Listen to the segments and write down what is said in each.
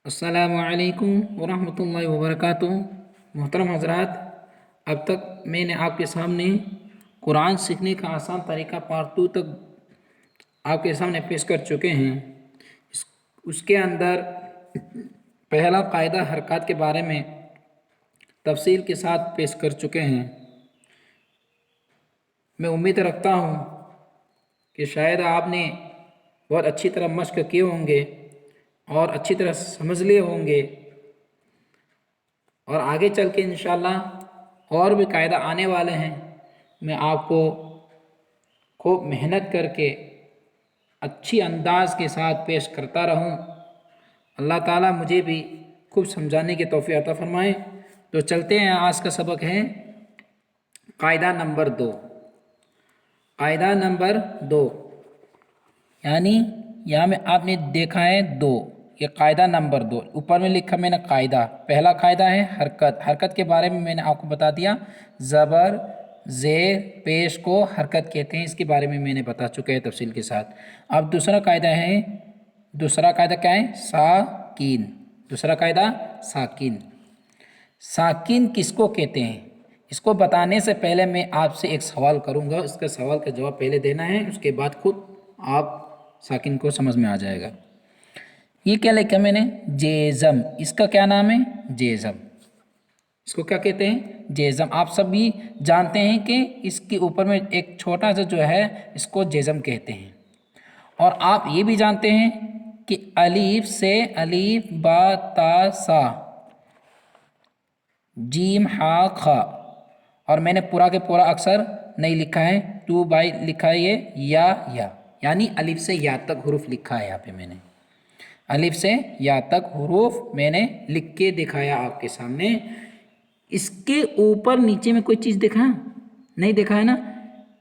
अस्सलामु अलैकुम वरहमतुल्लाहि वबरकातुहू। मोहतरम हज़रात, अब तक मैंने आपके सामने कुरान सीखने का आसान तरीका पार्ट 2 तक आपके सामने पेश कर चुके हैं। उसके अंदर पहला कायदा हरकत के बारे में तफसील के साथ पेश कर चुके हैं। मैं उम्मीद रखता हूँ कि शायद आपने बहुत अच्छी तरह मश्क किए होंगे और अच्छी तरह समझ लिए होंगे, और आगे चल के इंशाअल्लाह और भी कायदा आने वाले हैं। मैं आपको खूब मेहनत करके अच्छी अंदाज के साथ पेश करता रहूं। अल्लाह ताला मुझे भी खूब समझाने की तौफीक अता फरमाए। तो चलते हैं, आज का सबक है कायदा नंबर 2। कायदा नंबर 2 यानी यहाँ में आपने देखा है 2, ये कायदा नंबर 2। ऊपर में लिखा मैंने कायदा। पहला कायदा है हरकत। हरकत के बारे में मैंने आपको बता दिया, ज़बर ज़ेर पेश को हरकत कहते हैं, इसके बारे में मैंने बता चुका है तफसील के साथ। अब दूसरा कायदा क्या है? साकिन। दूसरा कायदा साकिन। साकिन किसको कहते हैं? इसको बताने से पहले मैं आपसे एक सवाल करूंगा, इसका सवाल का जवाब पहले देना है, उसके बाद खुद आप साकिन को समझ में आ जाएगा। ये क्या लिखा मैंने? जेज़म। इसका क्या नाम है? जेज़म। इसको क्या कहते हैं? जेज़म। आप सब भी जानते हैं कि इसके ऊपर में एक छोटा सा जो है, इसको जेज़म कहते हैं। और आप ये भी जानते हैं कि अलीफ से अलीफ बा ता सा जीम हा खा, और मैंने पूरा के पूरा अक्षर नहीं लिखा है, 2 बाई लिखा है ये या, यानी अलिफ से या तक हुरूफ लिखा है। यहाँ पे मैंने अलिफ से या तक हुरूफ मैंने लिख के दिखाया आपके सामने। इसके ऊपर नीचे में कोई चीज़ देखा नहीं? देखा है ना?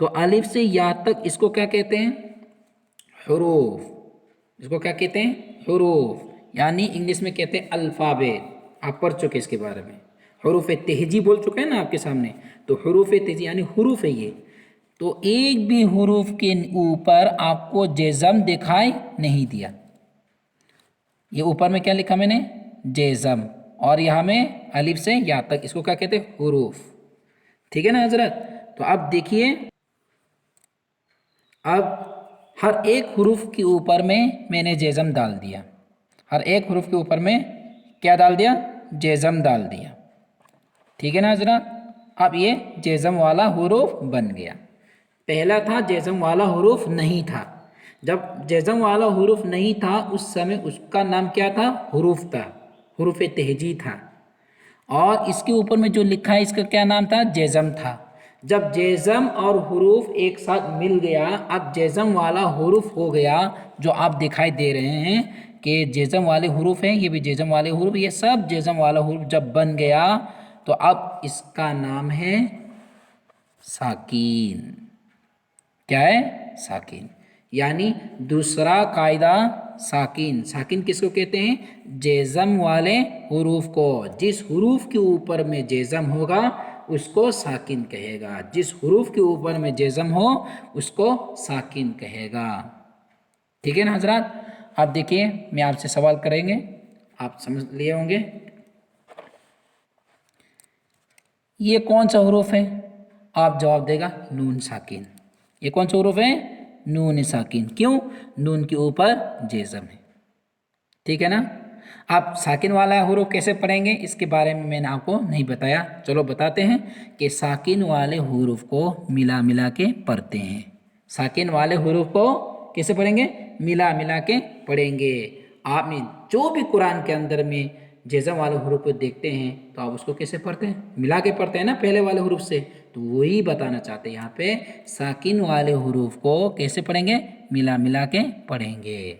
तो अलिफ से या तक इसको क्या कहते हैं? हुरूफ। इसको क्या कहते हैं? हुरूफ, यानी इंग्लिश में कहते हैं अल्फ़ाबेट। आप पढ़ चुके इसके बारे में। हुरूफ तेहजी बोल चुके हैं ना आपके सामने, तो हुरूफ तेहजी यानी हुरूफ है ये। तो एक भी हुरूफ के ऊपर आपको जेज़म दिखाई नहीं दिया। ये ऊपर में क्या लिखा मैंने? जेज़म। और यहाँ में अलिफ से या तक, इसको क्या कहते हैं? हुरूफ। ठीक है ना हजरत? तो अब देखिए, अब हर एक हुरूफ के ऊपर में मैंने जेज़म डाल दिया। हर एक हुरूफ के ऊपर में क्या डाल दिया? जेज़म डाल दिया। ठीक है ना हजरत? अब ये जेज़म वाला हुरूफ बन गया। पहला था जेज़म वाला हुरूफ नहीं था। जब जेज़म वाला हुरूफ नहीं था उस समय उसका नाम क्या था? हुरूफ था, हुरूफ तेहजी था। और इसके ऊपर में जो लिखा है इसका क्या नाम था? जेज़म था। जब जेज़म और हुरूफ एक साथ मिल गया, अब जेज़म वाला हुरूफ हो गया, जो आप दिखाई दे रहे हैं कि जेज़म वाले हुरूफ हैं, ये भी जेज़म वाले हुरूफ, ये सब जेज़म वाला हुरूफ जब बन गया तो अब इसका नाम है साकीन। क्या है? साकीन। यानी दूसरा कायदा साकीन। साकीन किसको कहते हैं? जेज़म वाले हुरूफ को। जिस हुरूफ के ऊपर में जेज़म होगा उसको साकीन कहेगा। जिस हुरूफ के ऊपर में जेज़म हो उसको साकीन कहेगा। ठीक है ना हजरात? अब देखिए, मैं आपसे सवाल करेंगे, आप समझ लिए होंगे। ये कौन सा हुरूफ है? आप जवाब देगा नून साकीन। ये कौन सा हुरूफ है? नून साकीन। क्यों? नून के ऊपर जेज़म है। ठीक है ना? आप साकिन वाला हुरूफ कैसे पढ़ेंगे इसके बारे में मैंने आपको नहीं बताया। चलो बताते हैं कि साकिन वाले हुरूफ को मिला मिला के पढ़ते हैं। साकिन वाले हुरूफ को कैसे पढ़ेंगे? मिला मिला के पढ़ेंगे। आपने जो भी कुरान के अंदर में जेज़म वाले हुरूफ को देखते हैं तो आप उसको कैसे पढ़ते हैं? मिला के पढ़ते हैं ना पहले वाले हुरूफ से। तो वही बताना चाहते हैं यहाँ पे, साकिन वाले हुरूफ को कैसे पढ़ेंगे? मिला मिला के पढ़ेंगे।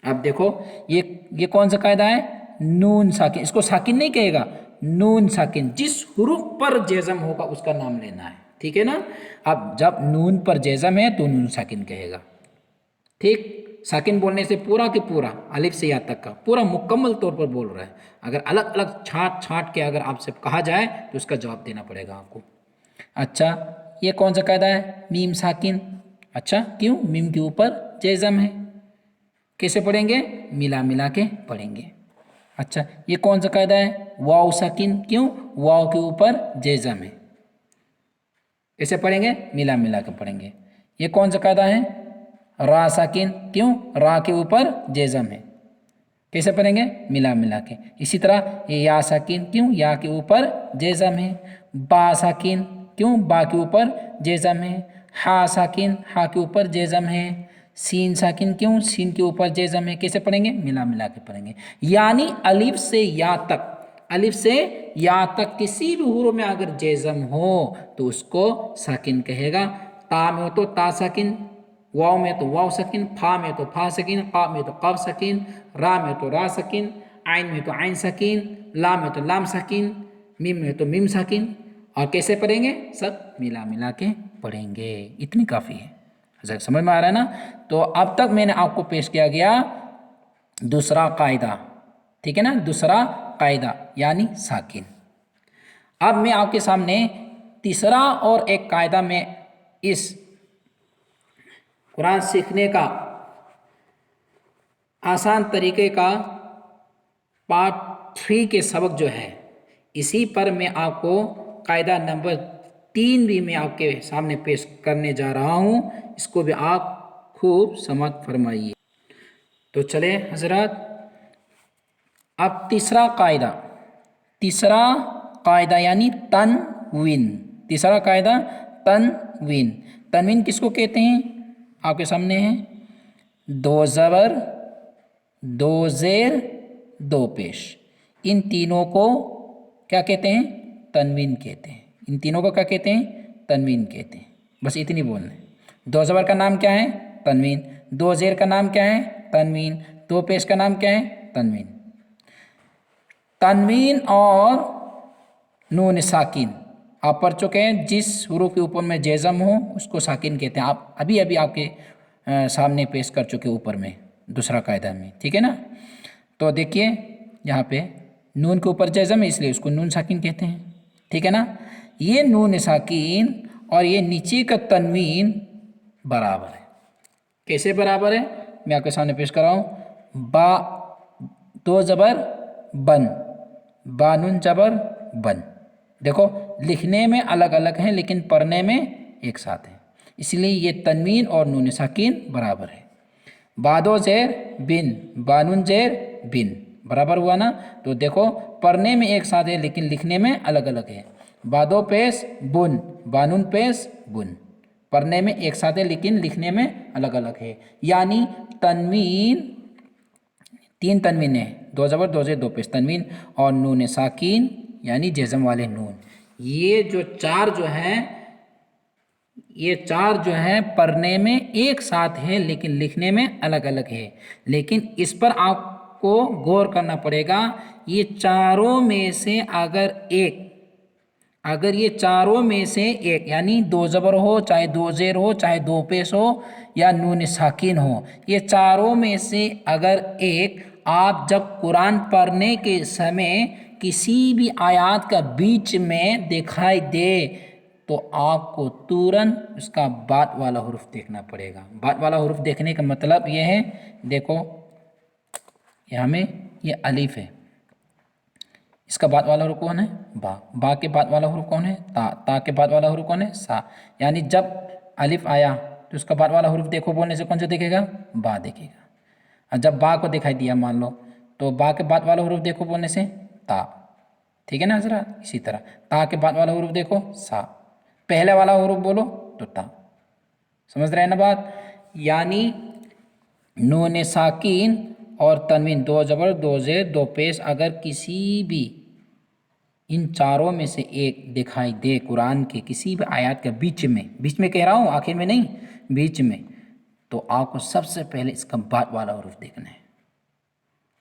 अब देखो, ये कौन सा कायदा है? नून साकिन। इसको साकिन नहीं कहेगा, नून साकिन। जिस हुरूफ पर जेज़म होगा उसका नाम लेना है। ठीक है ना? अब जब नून पर जेज़म है तो नून साकिन कहेगा। ठीक? साकिन बोलने से पूरा के पूरा अलिफ से या तक का पूरा मुकम्मल तौर पर बोल रहा है। अगर अलग अलग छाट छाट के अगर आपसे कहा जाए तो उसका जवाब देना पड़ेगा आपको। अच्छा, ये कौन सा कायदा है? मीम साकिन। अच्छा, क्यों? मीम के ऊपर जेज़म है। कैसे पढ़ेंगे? मिला मिला के पढ़ेंगे। अच्छा, ये कौन सा कायदा है? वाव साकिन, क्यों? वाव के ऊपर जेजम है। कैसे पढ़ेंगे? मिला मिला के पढ़ेंगे। ये कौन सा कायदा है? रा साकिन, क्यों? रा के ऊपर जेजम है। कैसे पढ़ेंगे? मिला मिला के। इसी तरह ये या साकिन, क्यों? या के ऊपर जेजम है। बा साकिन, क्यों? बा के ऊपर जेजम है। हा साकिन, हा के ऊपर जेजम है। सीन साकिन, क्यों? सीन के ऊपर जेजम है। कैसे पढ़ेंगे? मिला मिला के पढ़ेंगे। यानी अलिफ से या तक, अलिफ से या तक किसी भी हुरूफ में अगर जेजम हो तो उसको साकिन कहेगा। ता में हो तो ता साकिन, वाव में तो वाव सकीन, फा में तो फा सकीन, क़ाफ में तो क़ाफ सकीन, रा में तो रा सकीन, आइन में तो आइन सकीन, लाम में तो लाम सकीन, मीम में तो मीम सकीन। और कैसे पढ़ेंगे? सब मिला मिला के पढ़ेंगे। इतनी काफ़ी है। समझ में आ रहा है ना? तो अब तक मैंने आपको पेश किया गया दूसरा कायदा, ठीक है ना? दूसरा कायदा यानी साकिन। अब मैं आपके सामने तीसरा और एक कायदा में इस कुरान सीखने का आसान तरीके का पार्ट 3 के सबक जो है, इसी पर मैं आपको कायदा नंबर 3 भी मैं आपके सामने पेश करने जा रहा हूँ। इसको भी आप खूब समझ फरमाइए। तो चले हजरत, अब तीसरा कायदा यानी तनवीन। तीसरा कायदा तनवीन। तनवीन किसको कहते हैं? आपके सामने है। दो ज़बर, दो ज़ेर, दो पेश, इन तीनों को क्या कहते हैं? तनवीन कहते हैं। इन तीनों को क्या कहते हैं? तनवीन कहते हैं। बस इतनी बोलना है। दो ज़बर का नाम क्या है? तनवीन। दो ज़ेर का नाम क्या है? तनवीन। दो पेश का नाम क्या है? तनवीन। तनवीन और नून साकिन आप पढ़ चुके हैं। जिस हुरूफ के ऊपर में जेज़म हो उसको साकिन कहते हैं। आप अभी अभी आपके सामने पेश कर चुके ऊपर में दूसरा कायदा में, ठीक है ना? तो देखिए यहाँ पे नून के ऊपर जेज़म है इसलिए उसको नून साकिन कहते हैं, ठीक है ना? ये नून साकिन और ये नीचे का तनवीन बराबर है। कैसे बराबर है? मैं आपके सामने पेश कर रहा हूँ। बा दो ज़बर बन, बानुन ज़बर बन। देखो लिखने में अलग अलग हैं लेकिन पढ़ने में एक साथ हैं, इसलिए ये तनवीन और नून साकिन बराबर है। बादो ज़ेर बिन, बानुन ज़ेर बिन, बराबर हुआ ना? तो देखो पढ़ने में एक साथ है लेकिन लिखने में अलग अलग है। बादो पेश बुन, बानुन पेश बुन, पढ़ने में एक साथ है लेकिन लिखने में अलग अलग है। यानी तनवीन, तीन तनवीन है, दो ज़बर दो ज़ेर दो पेश, तनवीन और नून साकिन यानी जेज़म वाले नून। ये जो चार जो हैं पढ़ने में एक साथ है लेकिन लिखने में अलग अलग है। लेकिन इस पर आपको गौर करना पड़ेगा। ये चारों में से अगर ये चारों में से एक यानी दो ज़बर हो, चाहे दो ज़ेर हो, चाहे दो पेश हो या नून साकिन हो, ये चारों में से अगर एक आप जब कुरान पढ़ने के समय किसी भी आयत का बीच में दिखाई दे तो आपको तुरंत उसका बाद वाला हुरूफ देखना पड़ेगा। बाद वाला हुरूफ देखने का मतलब यह है, देखो यहाँ में ये अलिफ है, इसका बाद वाला हुरूफ कौन है? बा। बा के बाद वाला हुरूफ कौन है? ता। ता के बाद वाला हुरूफ कौन है? सा। यानी जब अलिफ आया तो उसका बाद वाला हुरूफ देखो बोलने से कौन सा दिखेगा? बा दिखेगा। और जब बा को दिखाई दिया मान लो तो बा के बाद वाला हुरूफ देखो बोलने से ता, ठीक है ना हज़रात? इसी तरह ता के बाद वाला हुरूफ देखो सा, पहले वाला हुरूफ बोलो तो ता। समझ रहे हैं ना बात? यानी नून साकिन और तनवीन, दो ज़बर दो ज़ेर दो पेश, अगर किसी भी इन चारों में से एक दिखाई दे कुरान के किसी भी आयत के बीच में कह रहा हूँ, आखिर में नहीं, बीच में, तो आपको सबसे पहले इसका बाद वाला हुरूफ देखना है,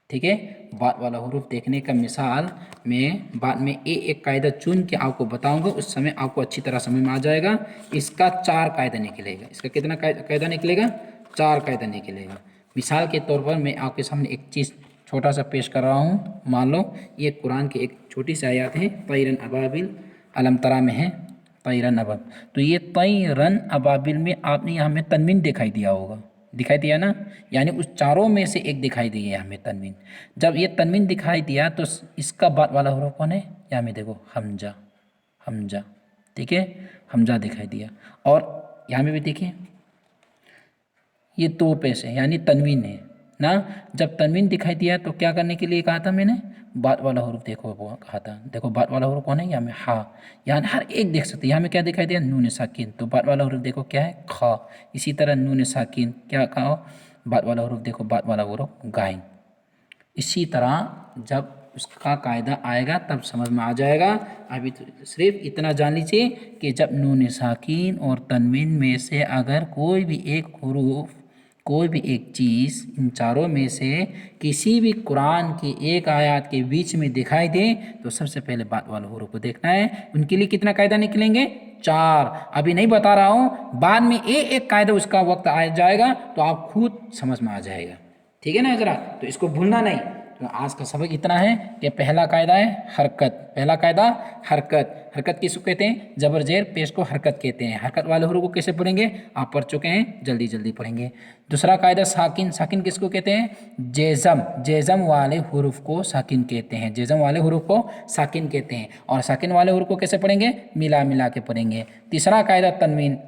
ठीक है? बाद वाला हुरूफ देखने का मिसाल मैं बाद में एक कायदा चुन के आपको बताऊंगा, उस समय आपको अच्छी तरह समझ में आ जाएगा। इसका 4 कायदा निकलेगा। इसका कितना कायदा निकलेगा? 4 कायदा निकलेगा। मिसाल के तौर पर मैं आपके सामने एक चीज़ छोटा सा पेश कर रहा हूँ। मान लो ये कुरान की एक छोटी सी आयत है, तैरन अबाबिल, अलम तरा में है तैरन अबाबिल। तो ये तैरन अबाबिल में आपने यहाँ में तनवीन दिखाई दिया होगा, दिखाई दिया ना, यानी उस चारों में से एक दिखाई दी है हमें तनवीन। जब ये तनवीन दिखाई दिया तो इसका बाद वाला हुरूफ कौन है, यहाँ में देखो हमजा, हमजा, ठीक है, हमजा दिखाई दिया। और यहाँ में भी देखिए ये दो पेश है यानी तनवीन है ना। जब तनवीन दिखाई दिया तो क्या करने के लिए कहा था मैंने, बाद वाला हुरूफ देखो वो कहा था। देखो बाद वाला हुरूफ कौन है, यहाँ में हा, यहाँ हर एक देख सकते हैं। यहाँ में क्या दिखाई दिया, नून साकिन, तो बाद वाला हुरूफ देखो क्या है, खा। इसी तरह नून साकिन क्या कहा, बाद वाला हुरूफ देखो, बाद वाला हुरूफ गाइन। इसी तरह जब उसका कायदा आएगा तब समझ में आ जाएगा। अभी तो सिर्फ इतना जान लीजिए कि जब नून साकिन और तनवीन में से अगर कोई भी एक हुरूफ, कोई भी एक चीज़ इन चारों में से किसी भी कुरान की एक आयत के बीच में दिखाई दे तो सबसे पहले बाद वाले हुरूफ को देखना है। उनके लिए कितना कायदा निकलेंगे, 4। अभी नहीं बता रहा हूँ, बाद में एक कायदा उसका वक्त आ जाएगा तो आप खुद समझ में आ जाएगा, ठीक है ना हज़रात। तो इसको भूलना नहीं। तो आज का सबक इतना है कि पहला कायदा है हरकत, पहला कायदा हरकत। हरकत किसको कहते हैं, जबर जेर पेश को हरकत कहते हैं। हरकत वाले हुरूफ को कैसे पढ़ेंगे, आप पढ़ चुके हैं, जल्दी जल्दी पढ़ेंगे। दूसरा कायदा साकिन, साकिन किसको कहते हैं, जेज़म, जेज़म वाले हुरूफ को साकिन कहते हैं, जेज़म वाले हुरूफ को साकिन कहते हैं। और साकिन वाले हुरूफ को कैसे पढ़ेंगे, मिला मिला के पढ़ेंगे। तीसरा कायदा तनवीन,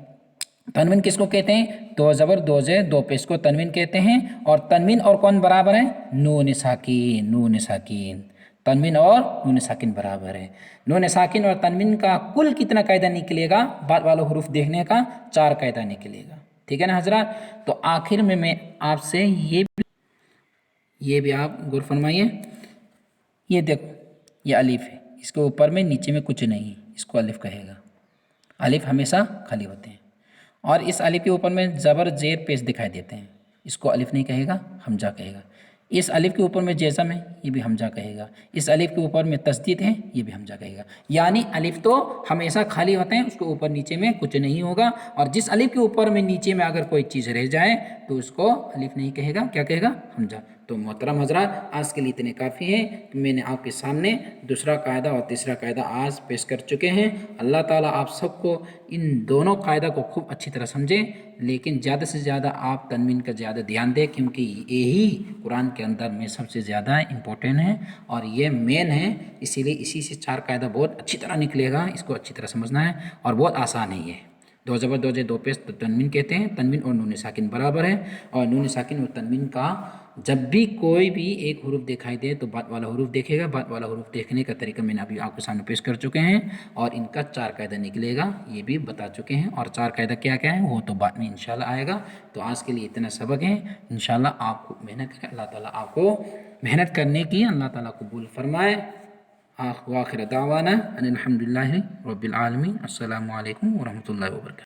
तनवीन किसको कहते हैं, दो ज़बर दो ज़ेर दो पेश को तनवीन कहते हैं। और तनवीन और कौन बराबर है, नून साकिन, नून साकिन, तनवीन और नून साकिन बराबर है। नून साकिन और तनवीन का कुल कितना कायदा निकलेगा, बाद वाला हुरूफ देखने का 4 कायदा निकलेगा, ठीक है ना हजरत। तो आखिर में मैं आपसे ये भी आप गौर फरमाइए। ये देखो ये अलिफ है, इसके ऊपर में नीचे में कुछ नहीं, इसको अलिफ कहेगा। अलिफ हमेशा खाली होते हैं। और इस अलिफ के ऊपर में ज़बर जेर पेश दिखाई देते हैं, इसको अलिफ नहीं कहेगा, हमजा कहेगा। इस अलिफ के ऊपर में जेज़म है, ये भी हमजा कहेगा। इस अलिफ के ऊपर में तस्दीद है, ये भी हमजा कहेगा। यानी अलिफ तो हमेशा खाली होते हैं, उसके ऊपर नीचे में कुछ नहीं होगा। और जिस अलिफ के ऊपर में नीचे में अगर कोई चीज़ रह जाए तो उसको अलिफ नहीं कहेगा, क्या कहेगा, हमजा। तो मोहतरम हज़रात, आज के लिए इतने काफ़ी हैं कि मैंने आपके सामने दूसरा कायदा और तीसरा कायदा आज पेश कर चुके हैं। अल्लाह ताला आप सबको इन दोनों कायदा को खूब अच्छी तरह समझें, लेकिन ज़्यादा से ज़्यादा आप तनवीन का ज़्यादा ध्यान दें, क्योंकि यही कुरान के अंदर में सबसे ज़्यादा इम्पोर्टेंट है और ये मेन है। इसीलिए इसी से 4 कायदा बहुत अच्छी तरह निकलेगा, इसको अच्छी तरह समझना है और बहुत आसान है ये। दो ज़बर दो ज़ेर दो पेश तो तनवीन कहते हैं, तनवीन और नून साकिन बराबर है। और नून साकिन और तनवीन का जब भी कोई भी एक हुरूफ दिखाई दे तो बाद वाला हुरूफ देखेगा। बाद वाला हुरूफ देखने का तरीका मैंने अभी आपके सामने पेश कर चुके हैं और इनका 4 कायदा निकलेगा, ये भी बता चुके हैं। और 4 कायदा क्या क्या है वो तो बाद में इंशाल्लाह आएगा। तो आज के लिए इतना सबक है, इंशाल्लाह आपको मेहनत करें, अल्लाह ताला आपको मेहनत करने की अल्लाह ताला कबूल फरमाए। आखिर दावाना अनिल हम्दुलिल्लाहि रब्बिल आलमीन। अस्सलामु अलैकुम व रहमतुल्लाहि व बरकातहू।